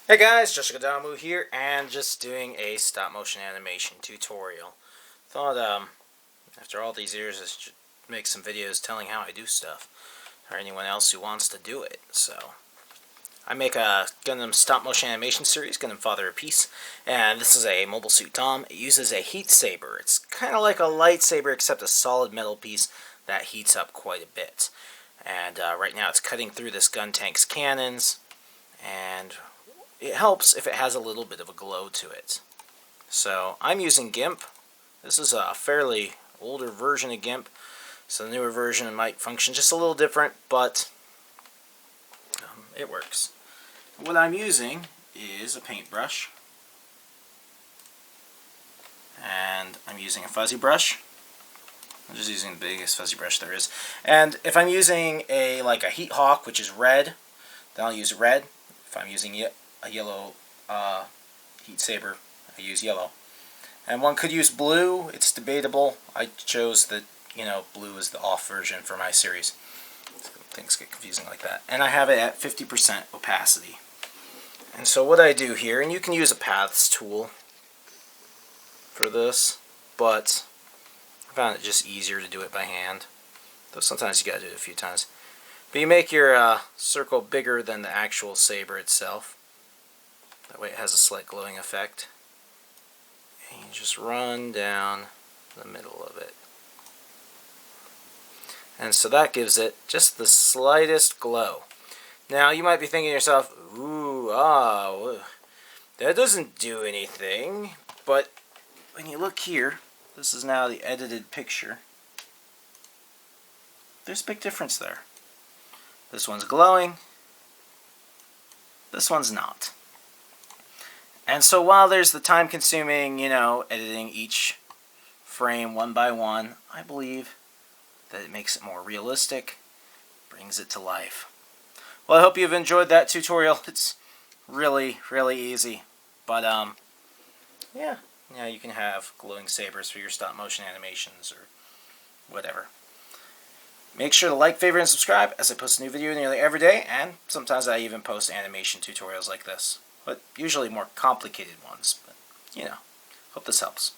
Hey guys, Jessica Damu here, and just doing a stop motion animation tutorial. Thought, after all these years, I should make some videos telling how I do stuff, or anyone else who wants to do it. So, I make a Gundam stop motion animation series, Gundam Father of Peace, and this is a Mobile Suit Dom. It uses a heat saber. It's kind of like a lightsaber, except a solid metal piece that heats up quite a bit. And right now, it's cutting through this gun tank's cannons, and it helps if it has a little bit of a glow to it. So I'm using GIMP. This is a fairly older version of GIMP, so the newer version might function just a little different, but it works. What I'm using is a paintbrush, and I'm using a fuzzy brush. I'm just using the biggest fuzzy brush there is. And if I'm using a heat hawk, which is red, then I'll use red. If I'm using a yellow heat saber, I use yellow. And one could use blue. It's debatable. I chose that, blue is the off version for my series. So things get confusing like that. And I have it at 50% opacity. And so what I do here, and you can use a paths tool for this, but I found it just easier to do it by hand. Though sometimes you gotta do it a few times. But you make your circle bigger than the actual saber itself. That way it has a slight glowing effect. And you just run down the middle of it. And so that gives it just the slightest glow. Now you might be thinking to yourself, that doesn't do anything. But when you look here, this is now the edited picture. There's a big difference there. This one's glowing. This one's not. And so while there's the time-consuming, editing each frame one by one, I believe that it makes it more realistic, brings it to life. Well, I hope you've enjoyed that tutorial. It's really, really easy. But, yeah, you can have glowing sabers for your stop-motion animations or whatever. Make sure to like, favorite, and subscribe, as I post a new video nearly every day, and sometimes I even post animation tutorials like this. But usually more complicated ones. But, hope this helps.